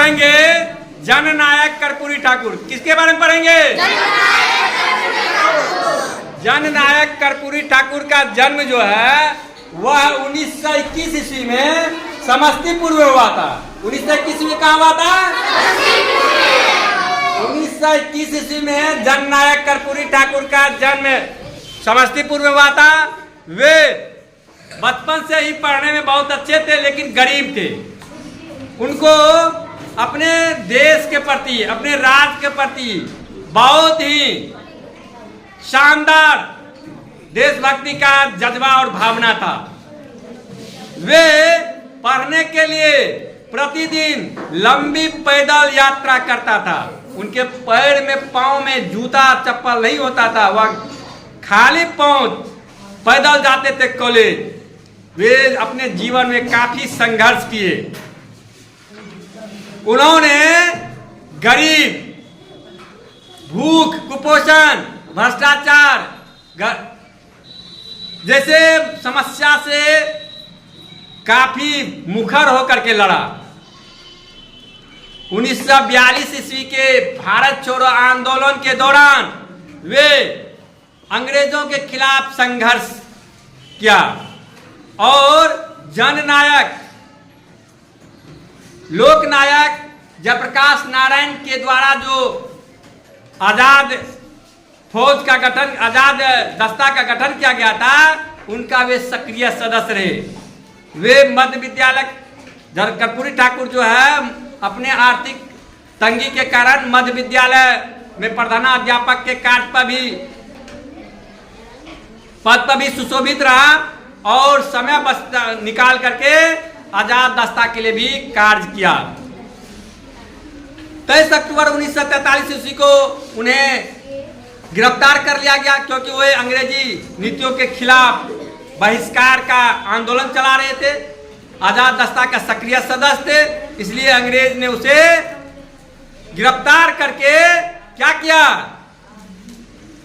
पढ़ेंगे जननायक कर्पूरी ठाकुर। किसके बारे में पढ़ेंगे? जननायक कर्पूरी ठाकुर का जन्म जो है वह 1921 ईस्वी में समस्तीपुर में हुआ था। 1921 में कहाँ हुआ था? 1921 ईस्वी में जननायक कर्पूरी ठाकुर का जन्म समस्तीपुर में हुआ था। वे बचपन से ही पढ़ने में बहुत अच्छे थे, लेकिन गरीब थे। उनको अपने देश के प्रति, अपने राज्य के प्रति बहुत ही शानदार देशभक्ति का जज्बा और भावना था। वे पढ़ने के लिए प्रतिदिन लंबी पैदल यात्रा करता था। उनके पैर में, पांव में जूता चप्पल नहीं होता था, वह खाली पांव पैदल जाते थे कॉलेज। वे अपने जीवन में काफी संघर्ष किए। उन्होंने गरीब, भूख, कुपोषण, भ्रष्टाचार जैसे समस्या से काफी मुखर होकर के लड़ा। 1942 ईस्वी के भारत छोड़ो आंदोलन के दौरान वे अंग्रेजों के खिलाफ संघर्ष किया और जननायक, लोकनायक जयप्रकाश नारायण के द्वारा जो आजाद फौज का गठन, आजाद दस्ता का गठन किया गया था, उनका वे सक्रिय सदस्य रहे। वे मध्य विद्यालय, कर्पूरी ठाकुर जो है अपने आर्थिक तंगी के कारण मध्य विद्यालय में प्रधानाध्यापक के पद पर भी सुशोभित रहा और समय निकाल करके आजाद दस्ता के लिए भी कार्य किया। 23 अक्टूबर 1943 ईस्वी को उन्हें गिरफ्तार कर लिया गया, क्योंकि वे अंग्रेजी नीतियों के खिलाफ बहिष्कार का आंदोलन चला रहे थे। आजाद दस्ता का सक्रिय सदस्य थे, इसलिए अंग्रेज ने उसे गिरफ्तार करके क्या किया?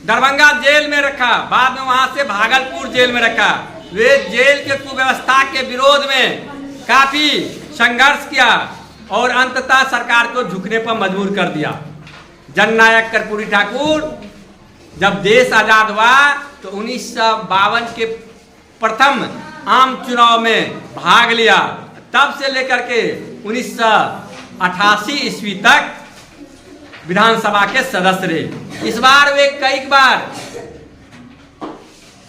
दरभंगा जेल में रखा, बाद में वहां से भागलपुर जेल में रखा। वे जेल के कुव्यवस्था के विरोध में काफी संघर्ष किया और अंततः सरकार को झुकने पर मजबूर कर दिया। जननायक कर्पूरी ठाकुर जब देश आजाद हुआ तो 1952 के प्रथम आम चुनाव में भाग लिया। तब से लेकर के 1988 ईस्वी तक विधानसभा के सदस्य रहे। इस बार वे कई बार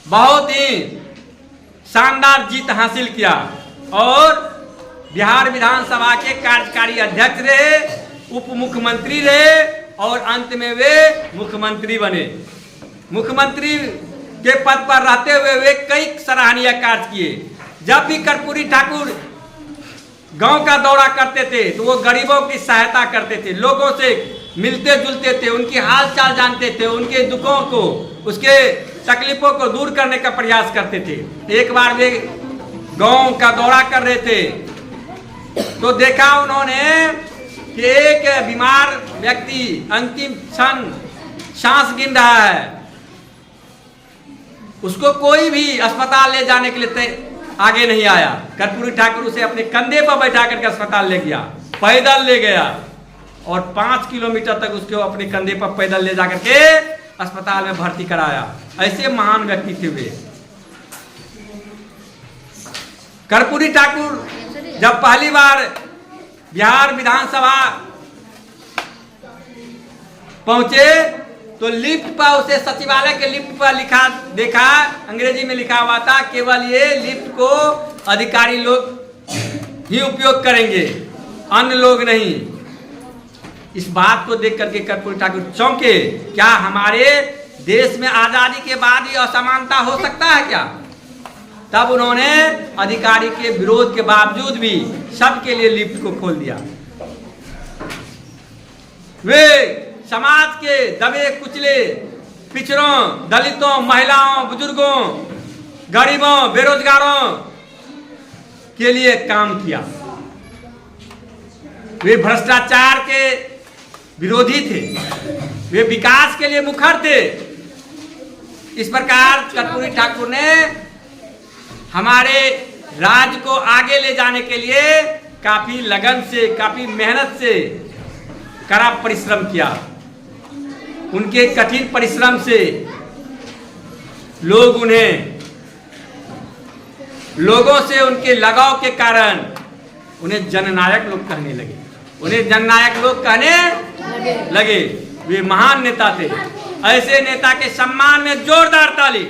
बहुत ही शानदार जीत हासिल किया और बिहार विधानसभा के कार्यकारी अध्यक्ष रहे, उप मुख्यमंत्री रहे और अंत में वे मुख्यमंत्री बने। मुख्यमंत्री के पद पर रहते हुए वे कई सराहनीय कार्य किए। जब भी कर्पूरी ठाकुर गांव का दौरा करते थे तो वो गरीबों की सहायता करते थे, लोगों से मिलते जुलते थे, उनकी हाल चाल जानते थे, उनके दुखों को, उसके तकलीफों को दूर करने का प्रयास करते थे। एक बार वे गांव का दौरा कर रहे थे तो देखा उन्होंने कि एक बीमार व्यक्ति अंतिम क्षण सांस गिन रहा है। उसको कोई भी अस्पताल ले जाने के लिए आगे नहीं आया। कर्पूरी ठाकुर उसे अपने कंधे पर बैठा करके अस्पताल ले गया, पैदल ले गया और 5 किलोमीटर तक उसको अपने कंधे पर पैदल ले जाकर के अस्पताल में भर्ती कराया। ऐसे महान व्यक्ति थे वे। कर्पूरी ठाकुर जब पहली बार बिहार विधानसभा पहुंचे तो लिफ्ट पर उसे सचिवालय के लिफ्ट पर देखा, अंग्रेजी में लिखा हुआ था केवल ये लिफ्ट को अधिकारी लोग ही उपयोग करेंगे, अन्य लोग नहीं। इस बात को देख करके कर्पूरी ठाकुर चौंके, क्या हमारे देश में आजादी के बाद ही असमानता हो सकता है क्या? तब उन्होंने अधिकारी के विरोध के बावजूद भी सबके लिए लिफ्ट को खोल दिया। वे समाज के दबे कुचले पिछड़ों, दलितों, महिलाओं, बुजुर्गों, गरीबों, बेरोजगारों के लिए काम किया। वे भ्रष्टाचार के विरोधी थे, वे विकास के लिए मुखर थे। इस प्रकार कर्पूरी ठाकुर ने हमारे राज्य को आगे ले जाने के लिए काफी लगन से, काफी मेहनत से कड़ा परिश्रम किया। उनके कठिन परिश्रम से लोगों से उनके लगाव के कारण उन्हें जननायक लोग कहने लगे। उन्हें जननायक लोग कहने लगे। वे महान नेता थे। ऐसे नेता के सम्मान में जोरदार ताली।